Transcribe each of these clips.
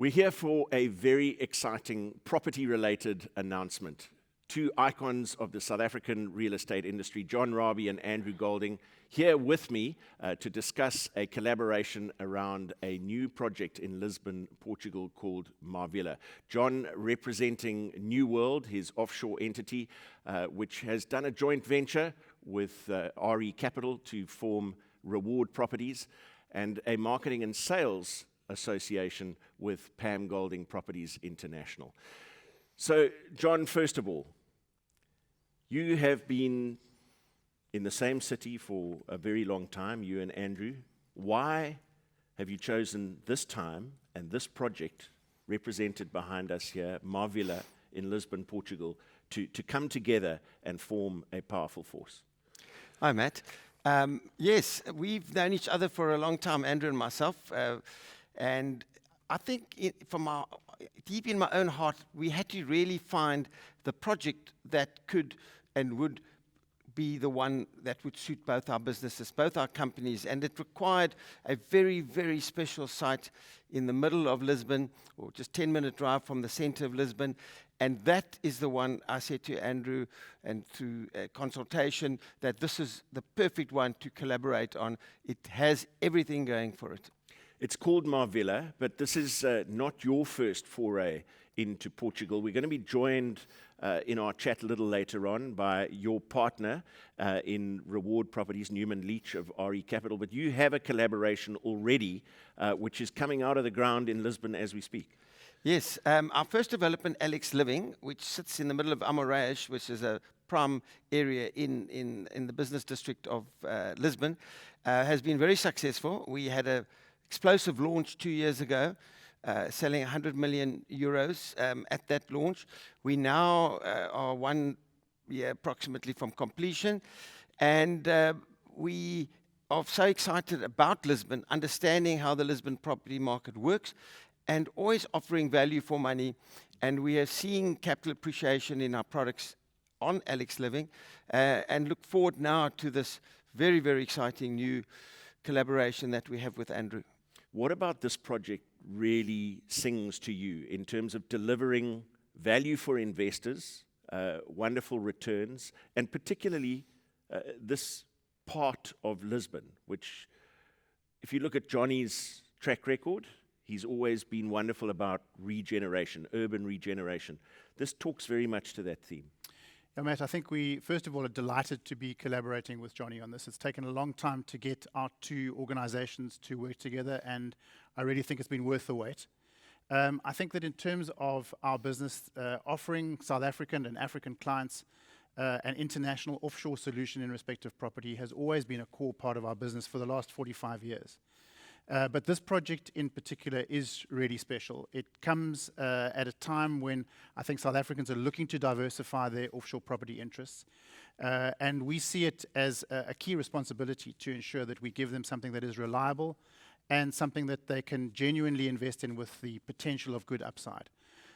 We're here for a very exciting property-related announcement. Two icons of the South African real estate industry, John Rabie and Andrew Golding, here with me to discuss a collaboration around a new project in Lisbon, Portugal called Marvilla. John representing New World, his offshore entity, which has done a joint venture with RE Capital to form Reward Properties, and a marketing and sales association with Pam Golding Properties International. So, John, first of all, you have been in the same city for a very long time, you and Andrew. Why have you chosen this time and this project represented behind us here, Marvilla in Lisbon, Portugal, to come together and form a powerful force? Hi, Matt. Yes, we've known each other for a long time, Andrew and myself. And I think deep in my own heart, we had to really find the project that could and would be the one that would suit both our businesses, both our companies. And it required a very, very special site in the middle of Lisbon, or just 10-minute drive from the center of Lisbon. And that is the one I said to Andrew, and through a consultation, that this is the perfect one to collaborate on. It has everything going for it. It's called Marvilla, but this is not your first foray into Portugal. We're going to be joined in our chat a little later on by your partner in Reward Properties, Newman Leach of RE Capital. But you have a collaboration already, which is coming out of the ground in Lisbon as we speak. Yes, our first development, Alex Living, which sits in the middle of Amoreiras, which is a prime area in the business district of Lisbon, has been very successful. We had an explosive launch 2 years ago, selling 100 million euros at that launch. We now are 1 year approximately from completion, and we are so excited about Lisbon, understanding how the Lisbon property market works, and always offering value for money. And we are seeing capital appreciation in our products on Alex Living, and look forward now to this very, very exciting new collaboration that we have with Andrew. What about this project really sings to you in terms of delivering value for investors, wonderful returns, and particularly this part of Lisbon, which, if you look at Johnny's track record, he's always been wonderful about regeneration, urban regeneration. This talks very much to that theme. Yeah, Matt, I think we, first of all, are delighted to be collaborating with Johnny on this. It's taken a long time to get our two organizations to work together, and I really think it's been worth the wait. I think that in terms of our business, offering South African and African clients an international offshore solution in respect of property has always been a core part of our business for the last 45 years. But this project in particular is really special. It comes at a time when I think South Africans are looking to diversify their offshore property interests. And we see it as a key responsibility to ensure that we give them something that is reliable and something that they can genuinely invest in with the potential of good upside.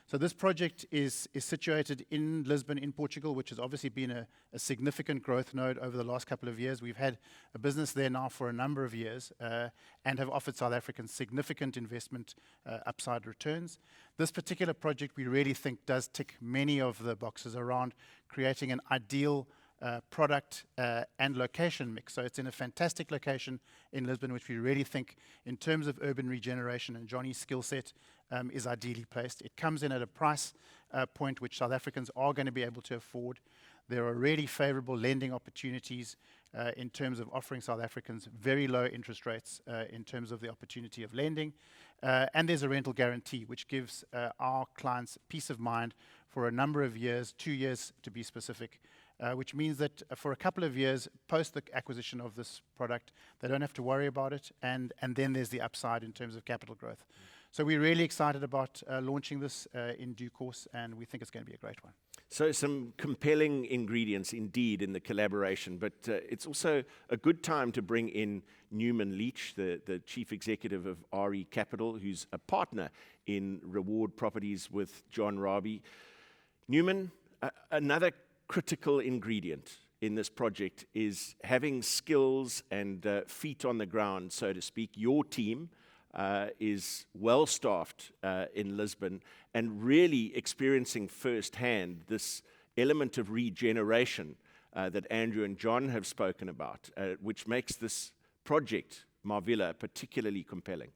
So this project is situated in Lisbon, in Portugal, which has obviously been a significant growth node over the last couple of years. We've had a business there now for a number of years and have offered South Africans significant investment upside returns. This particular project we really think does tick many of the boxes around creating an ideal product and location mix. So it's in a fantastic location in Lisbon, which we really think, in terms of urban regeneration and Johnny's skill set, is ideally placed. It comes in at a price point which South Africans are going to be able to afford. There are really favorable lending opportunities in terms of offering South Africans very low interest rates in terms of the opportunity of lending. And there's a rental guarantee, which gives our clients peace of mind for a number of years, 2 years to be specific, which means that for a couple of years post the acquisition of this product, they don't have to worry about it, and then there's the upside in terms of capital growth. So we're really excited about launching this in due course, and we think it's going to be a great one. So some compelling ingredients indeed in the collaboration, but it's also a good time to bring in Newman Leach, the chief executive of RE Capital, who's a partner in Reward Properties with John Rabie. Newman, another critical ingredient in this project is having skills and feet on the ground, so to speak, your team, is well staffed in Lisbon and really experiencing firsthand this element of regeneration that Andrew and John have spoken about, which makes this project, Marvilla, particularly compelling.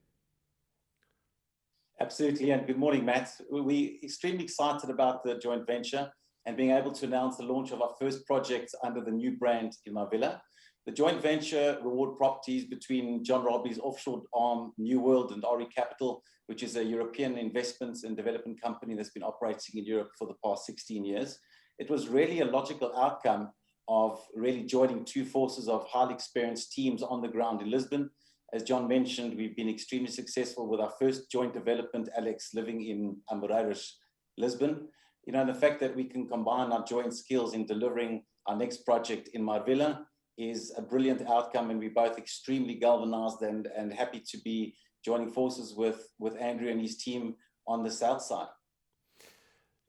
Absolutely, and good morning, Matt. We're extremely excited about the joint venture and being able to announce the launch of our first project under the new brand in Marvilla. The joint venture reward properties between John Robbie's offshore arm, New World, and RE Capital, which is a European investments and development company that's been operating in Europe for the past 16 years. It was really a logical outcome of really joining two forces of highly experienced teams on the ground in Lisbon. As John mentioned, we've been extremely successful with our first joint development, Alex Living in Amoreiras, Lisbon. You know, the fact that we can combine our joint skills in delivering our next project in Marvilla is a brilliant outcome, and we're both extremely galvanized and happy to be joining forces with Andrew and his team on the south side.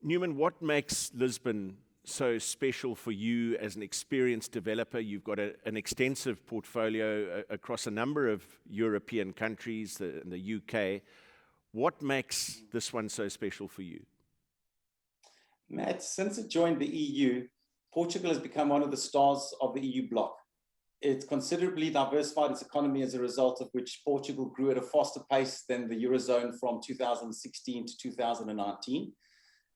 Newman, what makes Lisbon so special for you as an experienced developer? You've got an extensive portfolio across a number of European countries, the UK. What makes this one so special for you? Matt, since it joined the EU, Portugal has become one of the stars of the EU bloc. It's considerably diversified its economy, as a result of which Portugal grew at a faster pace than the Eurozone from 2016 to 2019.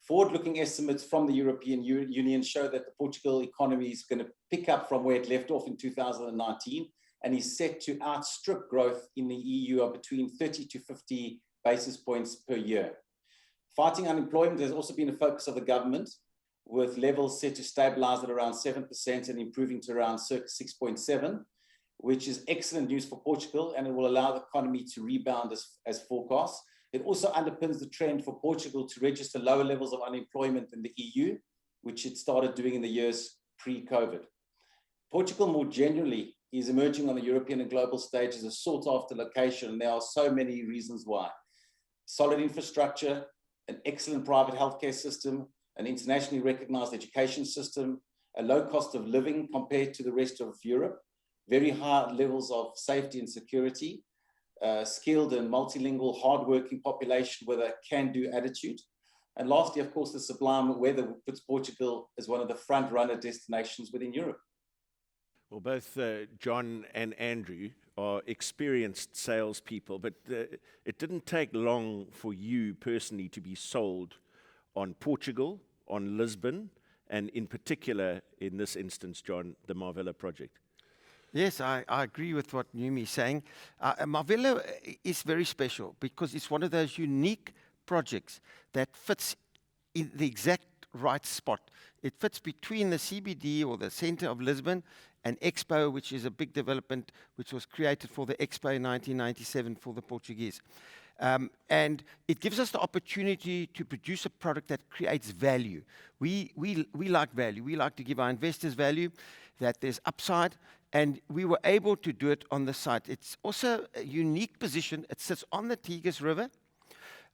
Forward-looking estimates from the European Union show that the Portugal economy is going to pick up from where it left off in 2019 and is set to outstrip growth in the EU of between 30 to 50 basis points per year. Fighting unemployment has also been a focus of the government, with levels set to stabilize at around 7% and improving to around circa 6.7%, which is excellent news for Portugal, and it will allow the economy to rebound as forecast. It also underpins the trend for Portugal to register lower levels of unemployment than the EU, which it started doing in the years pre-COVID. Portugal more generally is emerging on the European and global stage as a sought-after location, and there are so many reasons why. Solid infrastructure, an excellent private healthcare system, an internationally recognized education system, a low cost of living compared to the rest of Europe, very high levels of safety and security, skilled and multilingual, hardworking population with a can-do attitude. And lastly, of course, the sublime weather puts Portugal as one of the front-runner destinations within Europe. Well, both John and Andrew are experienced salespeople, but it didn't take long for you personally to be sold on Portugal, on Lisbon, and in particular, in this instance, John, the Marvilla project. Yes, I agree with what Numi is saying. Marvilla is very special because it's one of those unique projects that fits in the exact right spot. It fits between the CBD, or the center of Lisbon, and Expo, which is a big development which was created for the Expo in 1997 for the Portuguese. And it gives us the opportunity to produce a product that creates value. We like value. We like to give our investors value, that there's upside, and we were able to do it on the site. It's also a unique position. It sits on the Tigris River,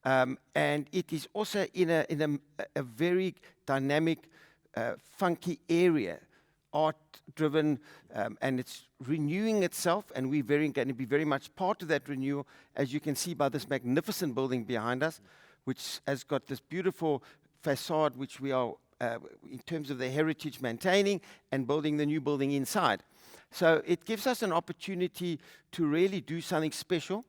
and it is also in a very dynamic, funky area, art-driven, and it's renewing itself, and we're going to be very much part of that renewal, as you can see by this magnificent building behind us, which has got this beautiful facade, which we are, in terms of the heritage, maintaining and building the new building inside. So it gives us an opportunity to really do something special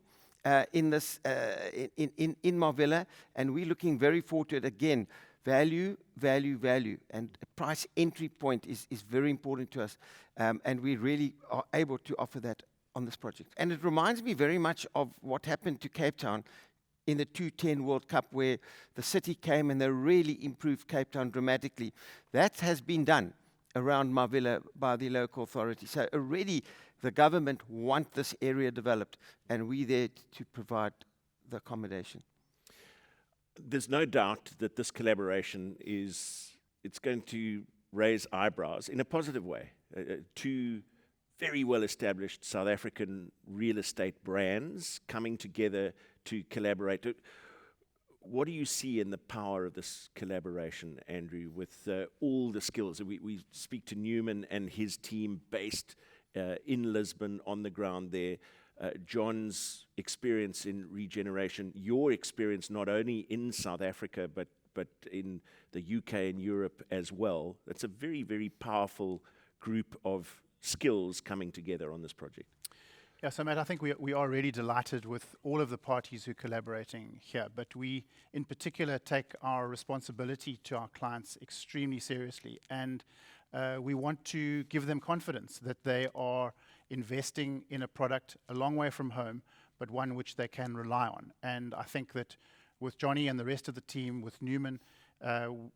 in in Marvilla, and we're looking very forward to it. Again, value, value, value, and a price entry point is very important to us, and we really are able to offer that on this project. And it reminds me very much of what happened to Cape Town in the 2010 World Cup, where the city came and they really improved Cape Town dramatically. That has been done around Marvilla by the local authority. So already the government want this area developed, and we're there to provide the accommodation. There's no doubt that this collaboration it's going to raise eyebrows in a positive way. Two very well-established South African real estate brands coming together to collaborate. What do you see in the power of this collaboration, Andrew, with all the skills? We speak to Newman and his team based in Lisbon on the ground there. John's experience in regeneration, your experience not only in South Africa, but in the UK and Europe as well. It's a very, very powerful group of skills coming together on this project. Yeah, so Matt, I think we are really delighted with all of the parties who are collaborating here, but we in particular take our responsibility to our clients extremely seriously, and we want to give them confidence that they are investing in a product a long way from home, but one which they can rely on. And I think that with Johnny and the rest of the team, with Newman,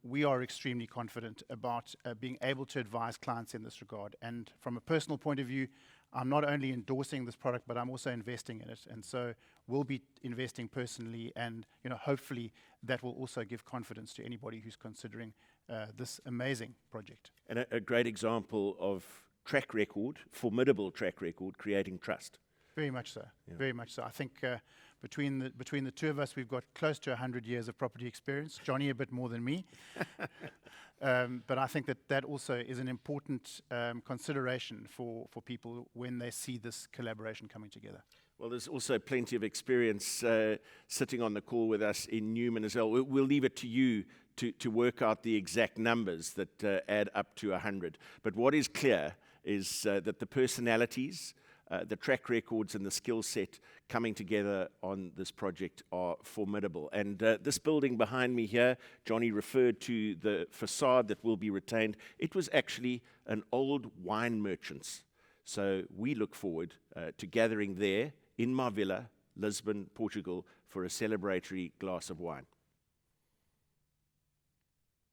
we are extremely confident about being able to advise clients in this regard. And from a personal point of view, I'm not only endorsing this product, but I'm also investing in it. And so we'll be investing personally, and hopefully that will also give confidence to anybody who's considering this amazing project. And a great example of track record, formidable track record, creating trust. Very much so. Yeah. Very much so. I think between the two of us, we've got close to 100 years of property experience. Johnny a bit more than me. But I think that also is an important consideration for people when they see this collaboration coming together. Well, there's also plenty of experience sitting on the call with us in Newman as well. We'll leave it to you to work out the exact numbers that add up to 100. But what is clear is that the personalities, the track records and the skill set coming together on this project are formidable. And this building behind me here, Johnny referred to the facade that will be retained. It was actually an old wine merchant's. So we look forward to gathering there in Marvilla, Lisbon, Portugal, for a celebratory glass of wine.